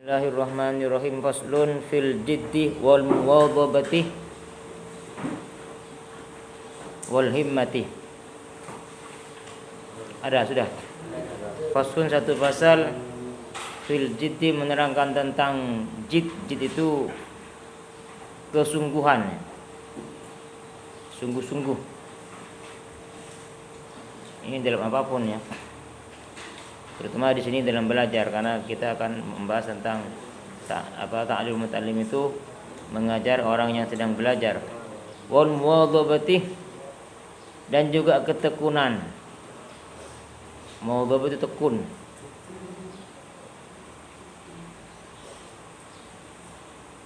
Bismillahirrahmanirrahim. Faslun fil jiddi wal muwadhabati wal himmati. Ada sudah. Faslun satu pasal fil jiddi menerangkan tentang jid. Jid itu kesungguhan, sungguh-sungguh. Ini dalam apapun ya. Terutama di sini dalam belajar, karena kita akan membahas tentang ta'lim muta'allim itu mengajar orang yang sedang belajar. Wal muwadhabati, dan juga ketekunan. Muwadhabah itu tekun.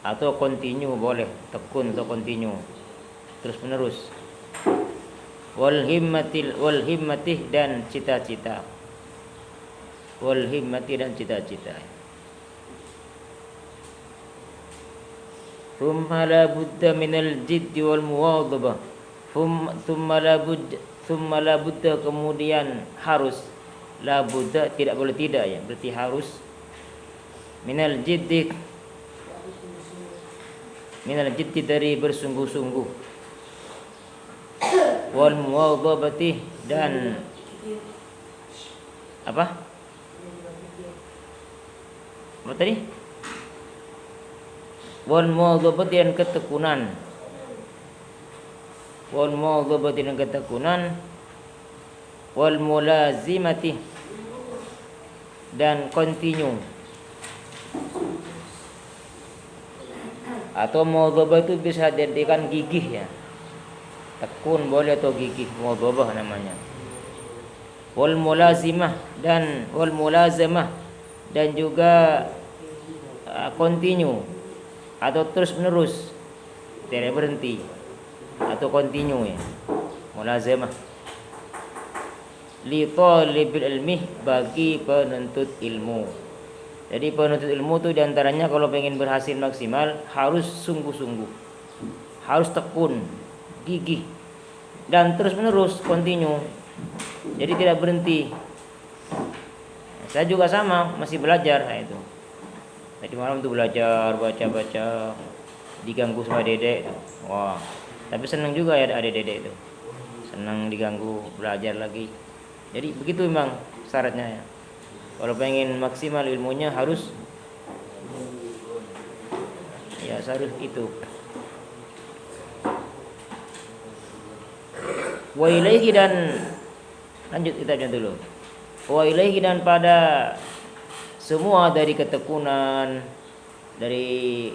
Atau continue boleh, tekun atau continue, terus menerus. Wal himmati dan cita-cita. Wal himmati dan cita-cita. Thumma la budda minal jiddi wal muwadhabah. Thumma la budda, kemudian harus. La budda, tidak boleh tidak ya, berarti harus. Minal jiddi dari bersungguh-sungguh. Wal muwadhabati, dan apa tadi? Wal muwadhabati dan ketekunan. Wal muwadhabati dan ketekunan. Wal mulazimati, dan continue. Atau muwadhabah itu bisa dijadikan gigih ya. Tekun boleh atau gigih, muwadhabah namanya. Wal mulazimah dan juga continue atau terus menerus, tidak berhenti, atau continue ya, mulazamah. Li talibil ilmi, bagi penuntut ilmu. Jadi penuntut ilmu itu diantaranya kalau pengen berhasil maksimal harus sungguh-sungguh, harus tekun, gigih, dan terus menerus, continue. Jadi tidak berhenti. Saya juga sama, masih belajar itu. Tadi malam tuh belajar, baca-baca, diganggu sama dedek. Wah, tapi senang juga ya ada dedek itu. Senang diganggu, belajar lagi. Jadi begitu memang syaratnya ya. Kalau pengen maksimal ilmunya harus itu. Wa ilaihi, dan lanjut kita dulu. Wa ilaihi, dan pada semua dari ketekunan, dari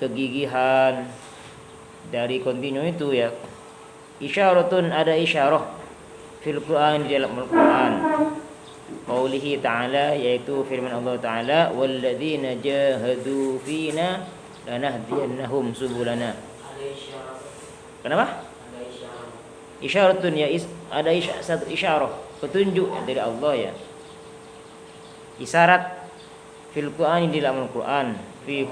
kegigihan, dari continue itu ya. Isyaratun, ada isyarah fil Quran, di dalam Al-Quran. Qaulihi ta'ala, yaitu firman Allah Ta'ala, walladzina jahadu fina lanahdiyannahum subulana. Kenapa? Isyaratun ya, ada satu isyarah, petunjuk dari Allah ya. Isyarat fil Qur'ani, di dalam Al-Qur'an, fil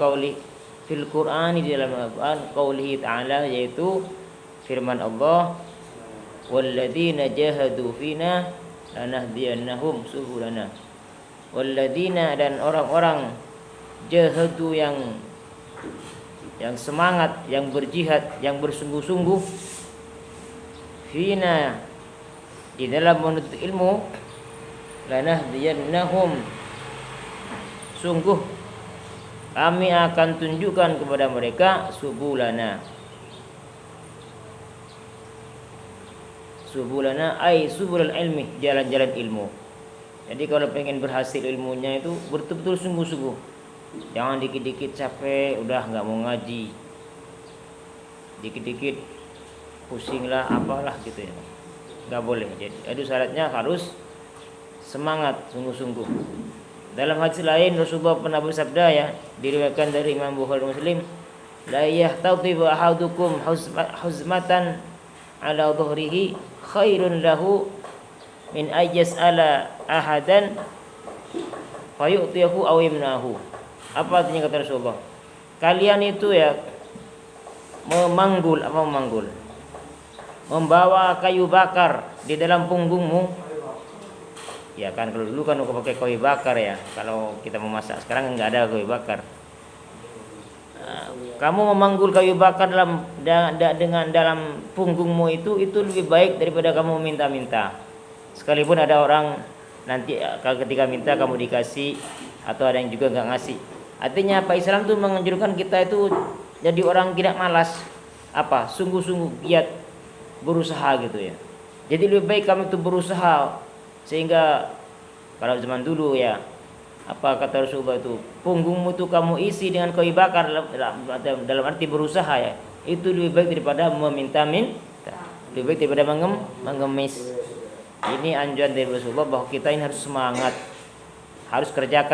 Qur'ani, di dalam Al-Qur'an, qaulihi ta'ala, yaitu firman Allah, walladzina jahadu fina lanahdiyannahum subulana. Walladzina, dan orang-orang, jahadu yang semangat, yang berjihad, yang bersungguh-sungguh, fina, di dalam menuntut ilmu, lanahdiyannahum, sungguh kami akan tunjukkan kepada mereka, subulana. Subulana ay subulul ilmi, jalan-jalan ilmu. Jadi kalau pengen berhasil ilmunya itu betul-betul sungguh-sungguh. Jangan dikit-dikit capek, udah nggak mau ngaji. Dikit-dikit pusing lah, apalah gitu ya. Nggak boleh. Jadi syaratnya harus semangat, sungguh-sungguh. Dalam hadis lain Rasulullah pernah bersabda ya, diriwayatkan dari Imam Bukhari Muslim, la yahtatibu ahadukum huzmatan ala dhuhrihi khairun lahu min ayyas'ala ahadan fayu'tiyahu aw yamnahu. Apa artinya kata Rasulullah? Kalian itu ya memanggul, membawa kayu bakar di dalam punggungmu Ya kan kalau dulu kan pakai kayu bakar ya. Kalau kita memasak sekarang nggak ada kayu bakar. Kamu memanggul kayu bakar dengan dalam punggungmu itu lebih baik daripada kamu minta-minta. Sekalipun ada orang nanti ketika minta kamu dikasih atau ada yang juga nggak ngasih. Artinya apa, Islam tuh menganjurkan kita itu jadi orang tidak malas, sungguh-sungguh giat berusaha gitu ya. Jadi lebih baik kamu itu berusaha, sehingga kalau zaman dulu ya, apa kata Rasulullah itu, punggungmu tuh kamu isi dengan kayu bakar dalam arti berusaha ya. Itu lebih baik daripada meminta-minta, lebih baik daripada mengemis. Ini anjuran dari Rasulullah bahwa kita ini harus semangat, harus kerja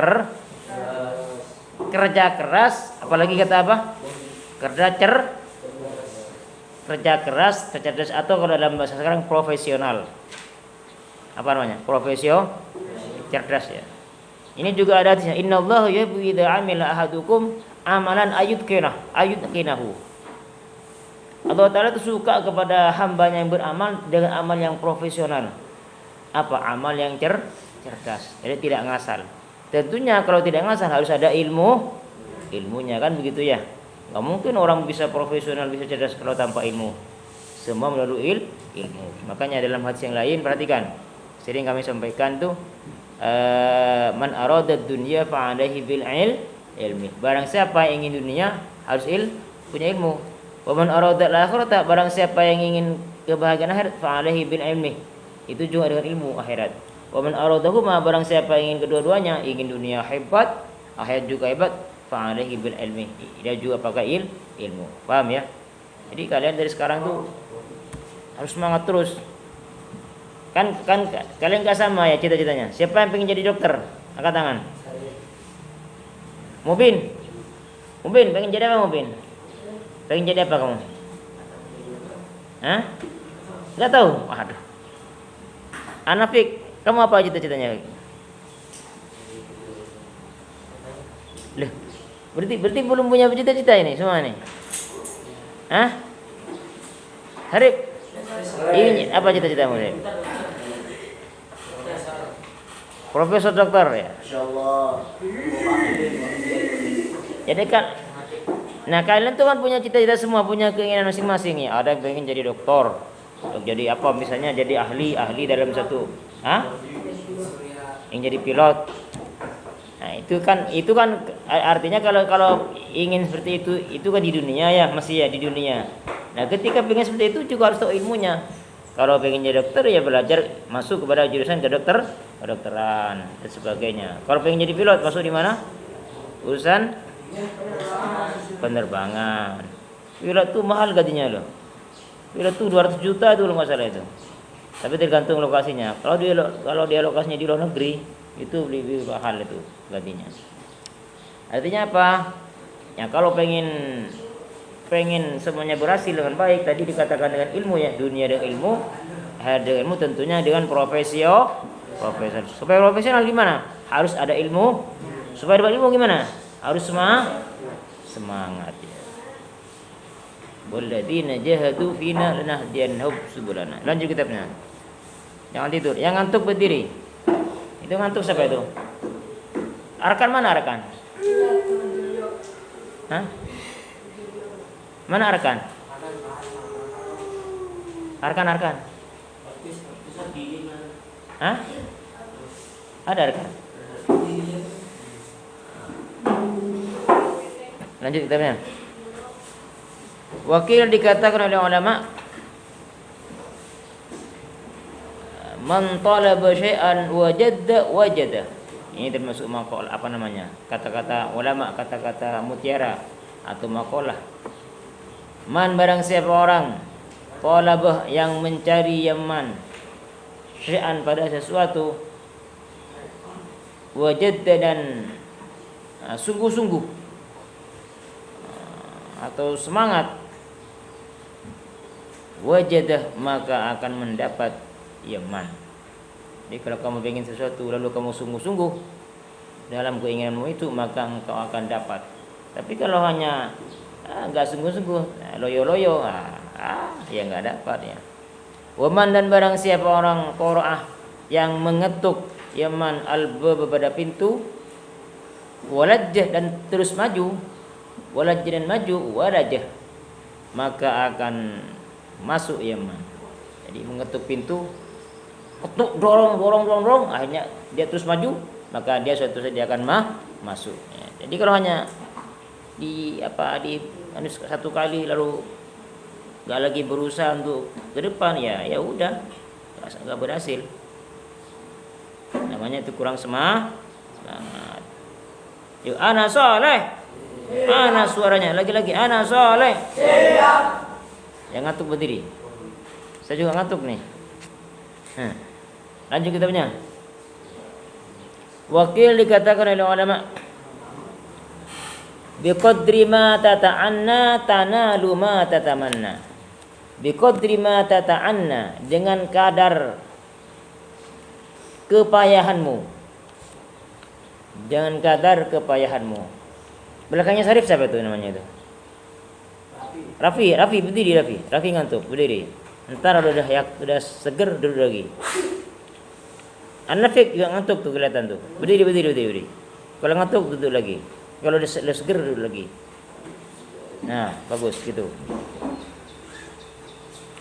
keras, apalagi kata apa? Kerja keras, cerdas, atau kalau dalam bahasa sekarang profesional. Apa namanya? Cerdas ya. Ini juga ada hadisnya, innallaha yuhibbu idza amila ahadukum amalan ayutqinahu. Allah Ta'ala itu suka kepada hambanya yang beramal dengan amal yang profesional. Amal yang cerdas. Jadi tidak ngasal. Tentunya kalau tidak ngasal harus ada ilmunya kan begitu ya. Nggak mungkin orang bisa profesional, bisa cerdas kalau tanpa ilmu. Semua melalui ilmu. Makanya dalam hadis yang lain perhatikan, sering kami sampaikan tuh, man aradad dunya fa alaihi bil ilmi. Barang siapa yang ingin dunia harus punya ilmu. Wa man aradal akhirata, barang siapa yang ingin kebahagiaan akhirat fa alaihi bil ilmi. Itu juga dengan ilmu akhirat. Wa man aradahuma, barang siapa yang ingin kedua-duanya, ingin dunia hebat, akhirat juga hebat, fa alaihi bil ilmi. Dia juga pakai ilmu. Paham ya? Jadi kalian dari sekarang tuh harus semangat terus. Kan kalian enggak sama ya cita-citanya. Siapa yang pengen jadi dokter? Angkat tangan. Mubin pengen jadi apa Mubin? Pengen jadi apa kamu? Hah? Enggak tahu. Waduh. Anafik, kamu apa cita-citanya? Loh, berarti belum punya cita-cita ini semua nih. Hah? Harip, ini apa cita-citamu nih? Profesor dokter ya. Insyaallah. Jadi kan, nah kalian tuh kan punya cita-cita semua, punya keinginan masing-masing ya. Ada yang pengen jadi dokter, jadi apa misalnya, jadi ahli dalam satu, yang jadi pilot. Nah itu kan artinya kalau ingin seperti itu kan di dunia ya, masih ya di dunia. Nah ketika pengen seperti itu juga harus tahu ilmunya. Kalau pengen jadi dokter ya belajar masuk kepada jurusan kedokteran dan sebagainya. Kalau pengen jadi pilot masuk di mana? Urusan penerbangan. Pilot tuh mahal gajinya loh. Pilot tuh 200 juta tuh nggak salah itu. Tapi tergantung lokasinya. Kalau dia lokasinya di luar negeri itu lebih mahal itu gajinya. Artinya apa? Ya kalau pengen semuanya berhasil dengan baik, tadi dikatakan dengan ilmu ya, dunia dengan ilmu, dengan ilmu tentunya dengan profesional. Supaya profesional gimana? Harus ada ilmu. Supaya dapat ilmu gimana? Harus semangat ya. Walladzina jahadu fina lanahdiyannahum subulana. Lanjut kitabnya. Jangan tidur, yang ngantuk berdiri. Itu ngantuk siapa itu? Arkan mana Arkan? Hah? Mana Arkan? Arkan. Hah? Ada Arkan? Lanjut kitabnya. Wakil dikatakan oleh ulama, man talaba syai'an wajada. Ini termasuk maqal, kata-kata ulama, kata-kata mutiara atau maqalah. Man barang siapa orang talabah yang mencari yaman syai'an pada sesuatu, wajada dan sungguh-sungguh atau semangat, wajadah maka akan mendapat yaman. Jadi kalau kamu ingin sesuatu lalu kamu sungguh-sungguh dalam keinginanmu itu, maka engkau akan dapat. Tapi kalau hanya enggak sungguh-sungguh, loyo-loyo, ya enggak dapat ya. Waman dan barang siapa orang qiraah yang mengetuk Yaman al-baba pada pintu, walajjah dan terus maju, walajjah dan maju, walajjah maka akan masuk Yaman. Jadi mengetuk pintu, ketuk, dorong, akhirnya dia terus maju, maka dia suatu saat dia akan masuk. Ya. Jadi kalau hanya di satu kali lalu nggak lagi berusaha untuk ke depan, ya udah nggak berhasil. Namanya itu kurang semangat. Yuk, ana soleh, ana suaranya lagi-lagi, ana soleh. Yang ngantuk berdiri. Saya juga ngantuk nih. Lanjut kitabnya. Wakil dikatakan oleh ulama, biqadri ma tata'anna tanalu ma tatamanna. Biqadri ma tata'anna, dengan kadar kepayahanmu. Jangan kadar kepayahanmu. Belakangnya Sarif siapa itu namanya itu? Rafi berdiri Rafi ngantuk berdiri. Ntar udah seger duduk lagi. An-Nafiq juga ngantuk tuh kelihatan tuh. Berdiri. Kalau ngantuk duduk lagi. Kalau udah seger duduk lagi. Nah, bagus gitu.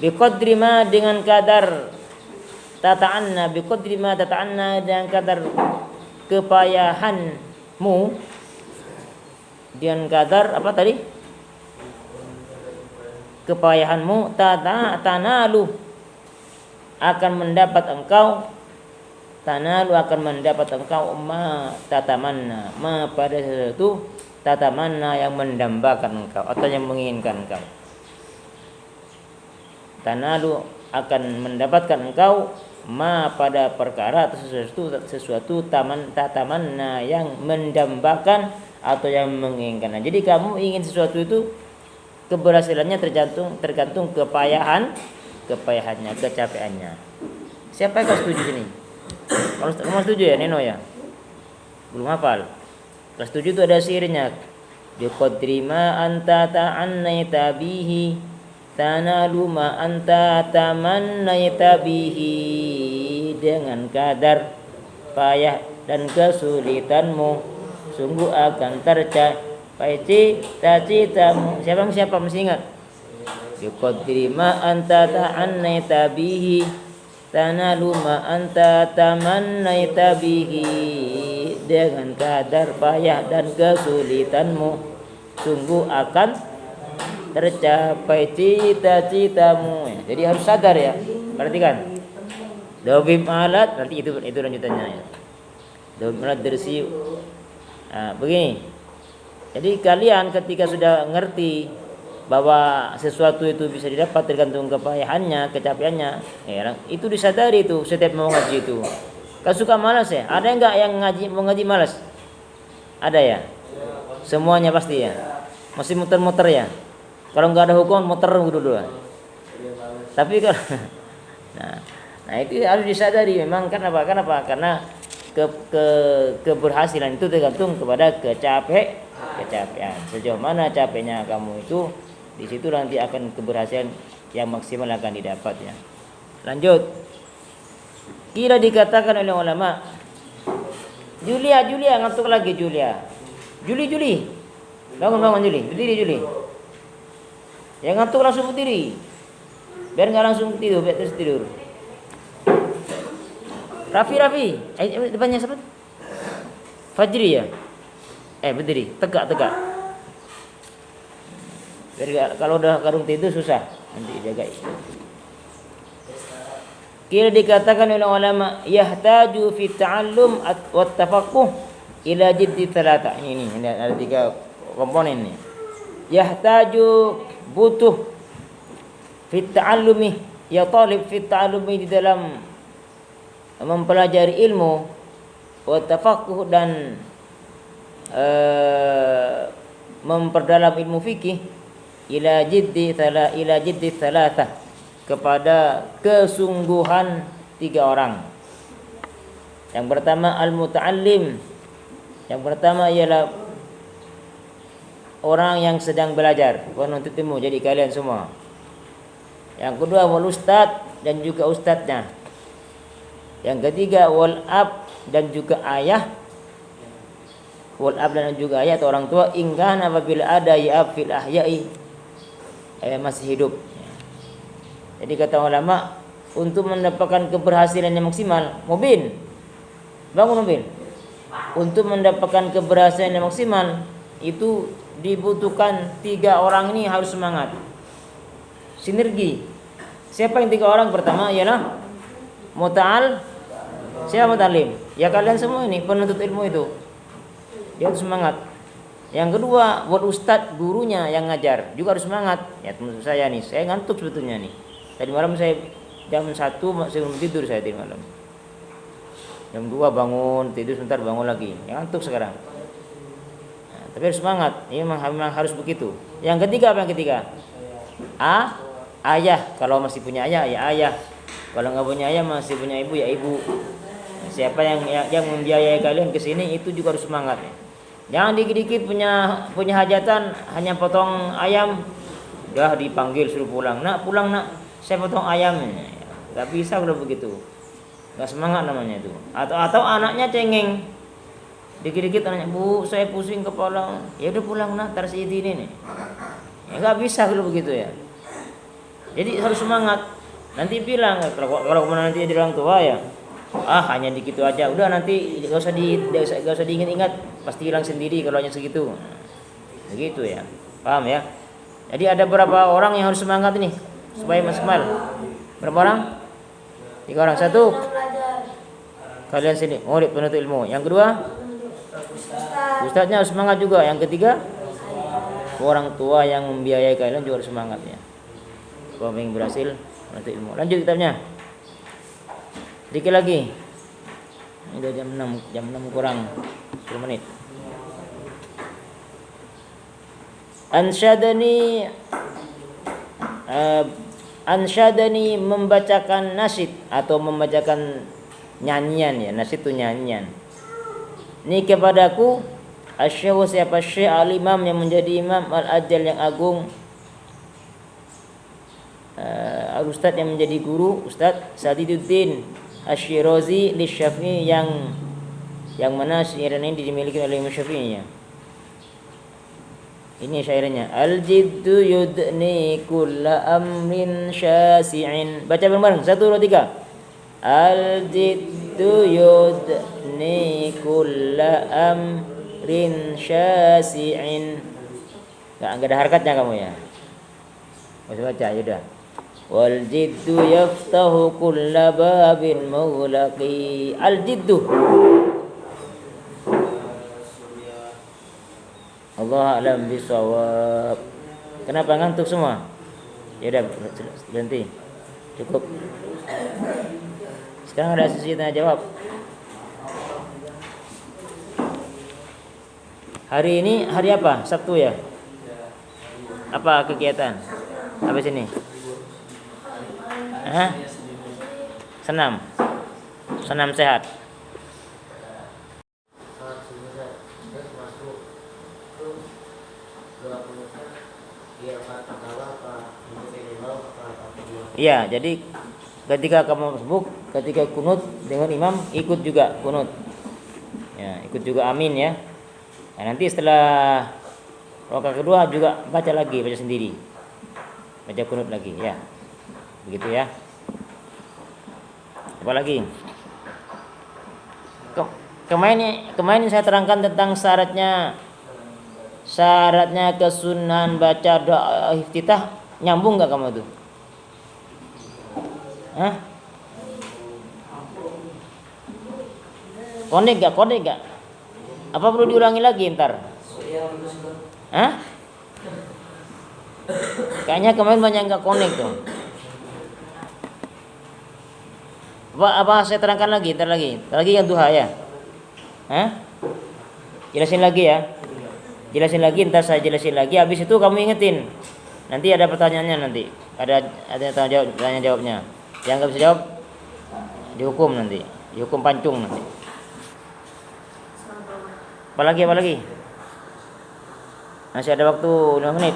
Biqadri ma, dengan kadar tata'anna, biqadri ma tata'anna, dengan kadar kepayahanmu, dengan kadar apa tadi? Kepayahanmu, tanalu akan mendapat engkau, ma tatamanna, ma pada sesuatu, tatamanna yang mendambakan engkau atau yang menginginkan engkau. Tanalu akan mendapatkan engkau ma pada perkara atau sesuatu tatamanna yang mendambakan atau yang menginginkan. Jadi kamu ingin sesuatu itu, keberhasilannya tergantung kepayahannya, kecapeannya. Siapa yang setuju sini? Kalau kamu setuju ya, Neno ya? Belum hafal. Kelas 7 itu ada syairnya. Biqadri ma anta ta'annaita bihi tanalu ma anta tamannaita bihi, dengan kadar payah dan kesulitanmu sungguh akan tercapai cita-citamu. Siapa masih ingat? Biqadri ma anta ta'annaita bihi tanalu ma anta tamannaita bihi, dengan kadar payah dan kesulitanmu sungguh akan tercapai cita-citamu. Jadi harus sadar ya. Perhatikan. Dawim alat, nanti itu lanjutannya ya. Dawim alat dersi. Nah, begini. Jadi kalian ketika sudah ngerti bahwa sesuatu itu bisa didapat tergantung kepayahannya, kecapeannya, ya, itu disadari itu setiap mau ngaji itu. Kalau suka malas ya, ada enggak yang mau ngaji malas? Ada ya? Semuanya pasti ya. Masih muter-muter ya. Kalau nggak ada hukum muter dulu. Tapi kalau nah itu harus disadari memang. Kenapa? Karena keberhasilan itu tergantung kepada kecapean. Sejauh mana capeknya kamu itu, di situ nanti akan keberhasilan yang maksimal akan didapat ya. Lanjut. Kira dikatakan oleh ulama, Julia ngantuk lagi Julia. Juli. Bangun Juli. Berdiri Juli. Yang ngantuk langsung berdiri, biar nggak langsung tidur, biar terus tidur. Rafi, depannya siapa? Fajri ya? Berdiri, tegak. Biar kalau udah karung tidur susah, nanti jaga. Kira dikatakan oleh ulama, yahtaju fi ta'allum wa tafaqquh ila jiddi thalatha. Ini ada 3 komponen nih. Yahtaju, butuh, fit ta'allumi, ya talib fit ta'allumi, di dalam mempelajari ilmu, wa tafaqquh, dan memperdalam ilmu fikih, ila jiddi thalatha, kepada kesungguhan 3 orang. Yang pertama al-muta'allim, yang pertama ialah orang yang sedang belajar, penuntut ilmu, jadi kalian semua. Yang kedua wal ustad, dan juga ustadznya. Yang ketiga wal ab, dan juga ayah. Wal ab dan juga ayah atau orang tua, ingkah apabila ada ya ab fil ahya'i, masih hidup. Jadi kata ulama, untuk mendapatkan keberhasilan yang maksimal, bangun mobil. Untuk mendapatkan keberhasilan yang maksimal itu dibutuhkan 3 orang ini harus semangat, sinergi. Siapa yang 3 orang? Pertama ialah muta'al, siapa mutalim? Ya kalian semua ini penuntut ilmu itu, dia harus semangat. Yang kedua buat ustadz, gurunya yang ngajar juga harus semangat. Ya teman saya nih, saya ngantuk sebetulnya nih. Tadi malam saya jam 1 masih belum tidur saya tadi malam. Jam 2 bangun, tidur sebentar bangun lagi. Yang ngantuk sekarang. Nah, tapi harus semangat. Ini memang harus begitu. Yang ketiga apa yang ketiga? Ayah. Kalau masih punya ayah ya ayah. Kalau nggak punya ayah masih punya ibu ya ibu. Siapa yang membiayai kalian ke sini itu juga harus semangat. Jangan dikit-dikit punya hajatan hanya potong ayam, udah dipanggil suruh pulang. Nak pulang nak, saya potong ayam. Nggak bisa kalau begitu. Nggak semangat namanya itu. Atau anaknya cengeng. Dikit-dikit anaknya, bu saya pusing kepala. Ya udah pulang nak, tar ini nih. Ya nggak bisa kalau begitu ya. Jadi harus semangat. Nanti bilang kalau nanti jadi orang tua ya, hanya dikit aja. Udah nanti gak usah diingat-ingat, pasti hilang sendiri kalau hanya segitu. Begitu ya. Paham ya? Jadi ada berapa orang yang harus semangat ini supaya maksimal? Berapa orang? 3 orang. 1 kalian sini, murid penuntut ilmu. Yang kedua, ustadznya harus semangat juga. Yang ketiga, orang tua yang membiayai kalian juga harus semangat ya. Supaya ingin berhasil penuntut ilmu. Lanjut kitabnya. Dikit lagi. Ini udah jam 6 kurang 10 menit. Ansyadani membacakan nasyid atau membacakan nyanyian ya. Nasyid itu nyanyian. Ini kepadaku asy-syekh, siapa syekh al-imam yang menjadi imam al-ajal yang agung, al-ustadz yang menjadi guru, Ustadz Sadiduddin Asy-Syirazi li Syafi'i, yang mana syairnya ini dimiliki oleh Imam Syafi'i ya. Ini syairnya, al-jiddu yudni kulla amrin syasi'in. Baca bareng-bareng 1 2 3. Al-jiddu yudni kulla amrin syasi'in. Enggak ada harakatnya kamu ya. Masih baca ya udah. Wal jiddu yaftahu kulla babin mughlaqi. Al jiddu, Allah alam bisawab. Kenapa ngantuk semua? Ya udah berhenti. Cukup. Sekarang ada sesi tanya jawab. Hari ini hari apa? Sabtu ya? Apa kegiatan? Apa sini? Senam sehat. Iya, jadi ketika kamu masbuk, ketika kunut dengan imam, ikut juga kunut. Ya, ikut juga amin ya. Nah, nanti setelah rakaat kedua juga baca sendiri. Baca kunut lagi ya. Begitu ya. Apa lagi? Kemarin saya terangkan tentang syaratnya kesunahan baca doa iftitah. Nyambung enggak kamu tuh? Konek gak? Apa perlu diulangi lagi ntar? Kayaknya kemarin banyak yang gak konek tuh. Apa saya terangkan lagi? Ntar lagi yang duha ya. Jelasin lagi ya. Ntar saya jelasin lagi. Habis itu kamu ingetin. Nanti ada pertanyaannya nanti. Ada tanya jawabnya. Yang nggak bisa jawab dihukum nanti. Dihukum pancung nanti. Apa lagi? Masih ada waktu 5 menit.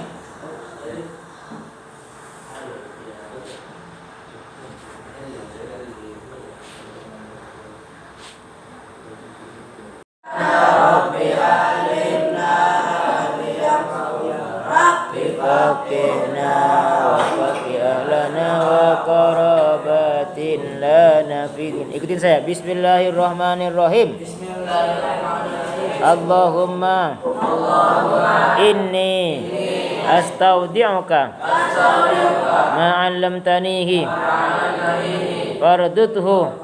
فقهنا وفقه أهلنا وقرابات لنا في دين. Ikutin saya. Bismillahirrahmanirrahim. Allahumma inni astaudi'uka ma 'allamtanihi farduthu